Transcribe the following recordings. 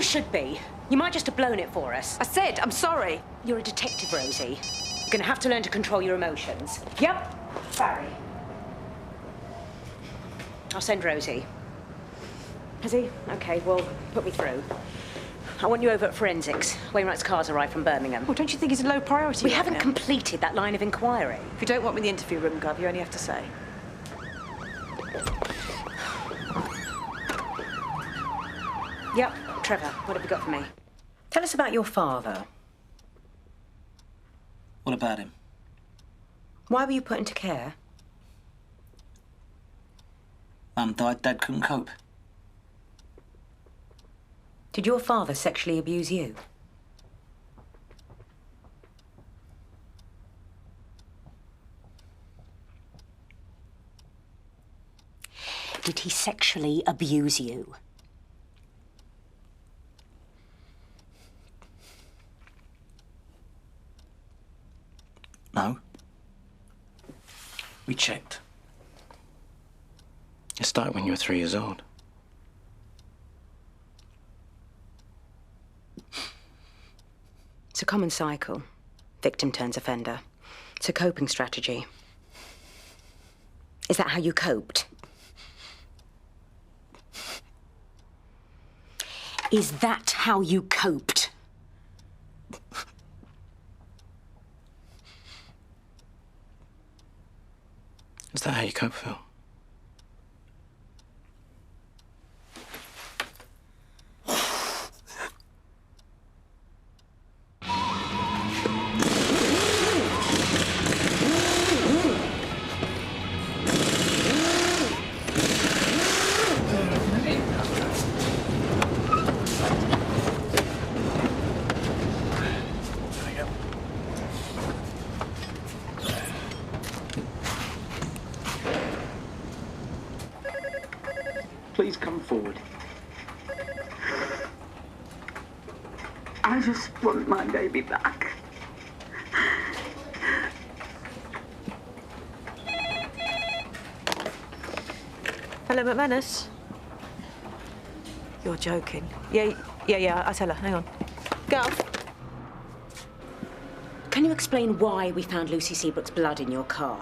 You should be. You might just have blown it for us. I said, I'm sorry. You're a detective, Rosie. You're gonna have to learn to control your emotions. Yep, Barry. I'll send Rosie. Has he? Okay, well, put me through. I want you over at forensics. Wainwright's car's arrived from Birmingham. Well, don't you think he's a low priority? We right haven't now? completed that line of inquiry. If you don't want me in the interview room, Gov, you only have to say. Yep, Trevor, what have you got for me? Tell us about your father. What about him? Why were you put into care? Mum died, Dad couldn't cope. Did your father sexually abuse you? Did he sexually abuse you? No. We checked. It started when you were 3 years old. It's a common cycle. Victim turns offender. It's a coping strategy. Is that how you coped? Is that how you coped? Is that how you cope, Phil? Please come forward. I just want my baby back. Hello, McManus. You're joking. Yeah, I tell her. Hang on. Gov. Can you explain why we found Lucy Seabrook's blood in your car?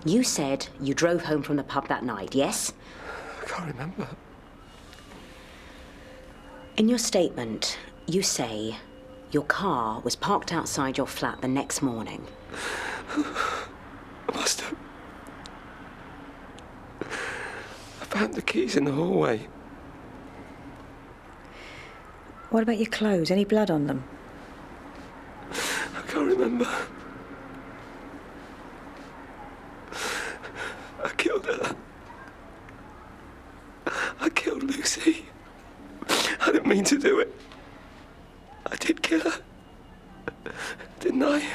You said you drove home from the pub that night, yes? I can't remember. In your statement, you say your car was parked outside your flat the next morning. I must have. I found the keys in the hallway. What about your clothes? Any blood on them? I can't remember. I killed her. I killed Lucy. I didn't mean to do it. I did kill her. Didn't I?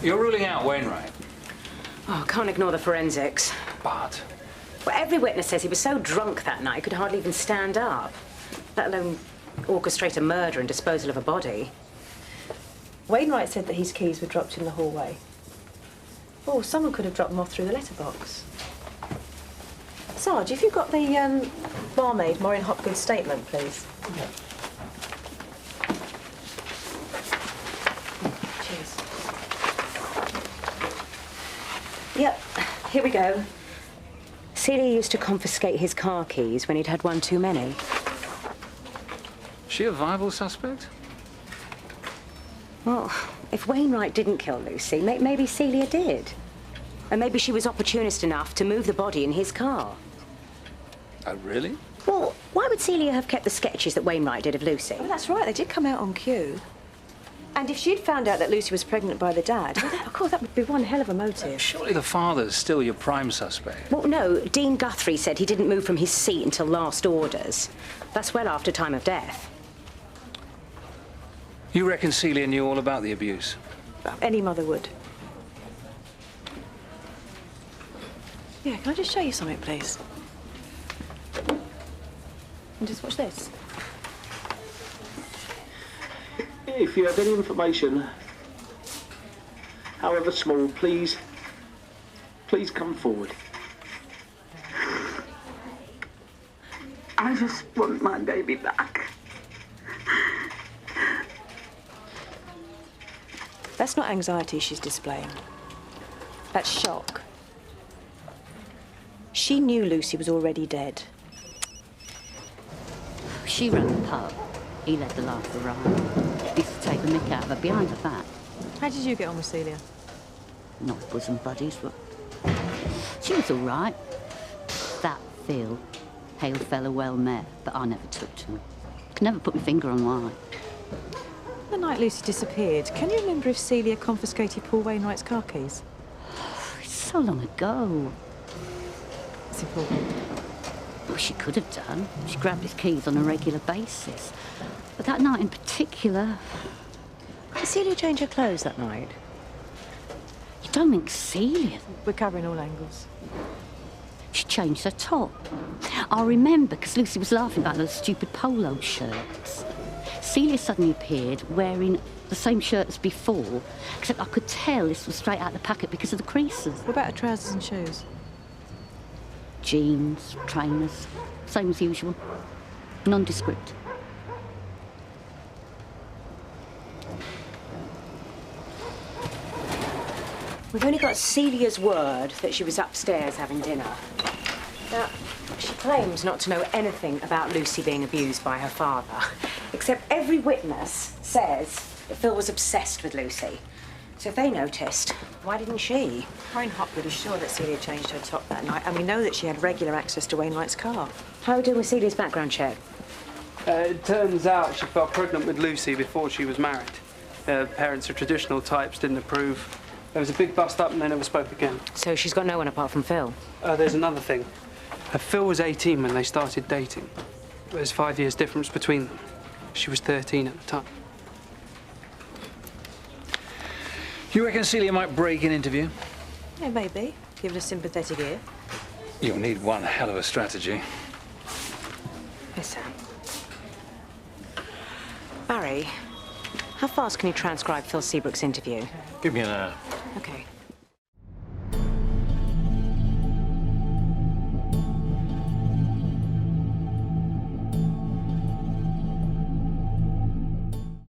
You're ruling out Wainwright? Oh, can't ignore the forensics. But? Well, every witness says he was so drunk that night he could hardly even stand up, let alone orchestrate a murder and disposal of a body. Wainwright said that his keys were dropped in the hallway. Oh, someone could have dropped them off through the letterbox. Sarge, if you've got the barmaid Maureen Hopkins' statement, please. Yeah. Cheers. Yep, here we go. Celia used to confiscate his car keys when he'd had one too many. She a viable suspect? Well, if Wainwright didn't kill Lucy, maybe Celia did. And maybe she was opportunist enough to move the body in his car. Oh, really? Well, why would Celia have kept the sketches that Wainwright did of Lucy? Oh, that's right, they did come out on cue. And if she'd found out that Lucy was pregnant by the dad, well, of course, that would be one hell of a motive. Surely the father's still your prime suspect. Well, no, Dean Guthrie said he didn't move from his seat until last orders. That's well after time of death. You reckon Celia knew all about the abuse? Any mother would. Yeah, can I just show you something, please? And just watch this. If you have any information, however small, please Please come forward. I just want my baby back. That's not anxiety she's displaying. That's shock. She knew Lucy was already dead. She ran the pub. He led the laugh around. Used to take the mick out of her behind her back. How did you get on with Celia? Not bosom buddies, but she was all right. That Phil, hail fellow well met, but I never took to him. Could never put my finger on why. The night Lucy disappeared, can you remember if Celia confiscated Paul Wainwright's car keys? It's so long ago. It's important. Well, she could have done. She grabbed his keys on a regular basis. But that night in particular, Did Celia change her clothes that night? you don't think Celia? We're covering all angles. She changed her top. I remember because Lucy was laughing about those stupid polo shirts. Celia suddenly appeared wearing the same shirt as before, except I could tell this was straight out of the packet because of the creases. What about her trousers and shoes? Jeans, trainers, same as usual. Nondescript. We've only got Celia's word that she was upstairs having dinner. Now, she claims not to know anything about Lucy being abused by her father, except every witness says that Phil was obsessed with Lucy. So if they noticed, why didn't she? Ryan Hopwood is sure that Celia changed her top that night, and we know that she had regular access to Wainwright's car. How are we doing with Celia's background check? It turns out she fell pregnant with Lucy before she was married. Her parents are traditional types, didn't approve. There was a big bust-up and they never spoke again. So she's got no one apart from Phil? There's another thing. Phil was 18 when they started dating. There's 5 years difference between them. She was 13 at the time. You reckon Celia might break an interview? Yeah, maybe. Give it a sympathetic ear. You'll need one hell of a strategy. Yes, sir. Barry, how fast can you transcribe Phil Seabrook's interview? Give me an hour. Okay.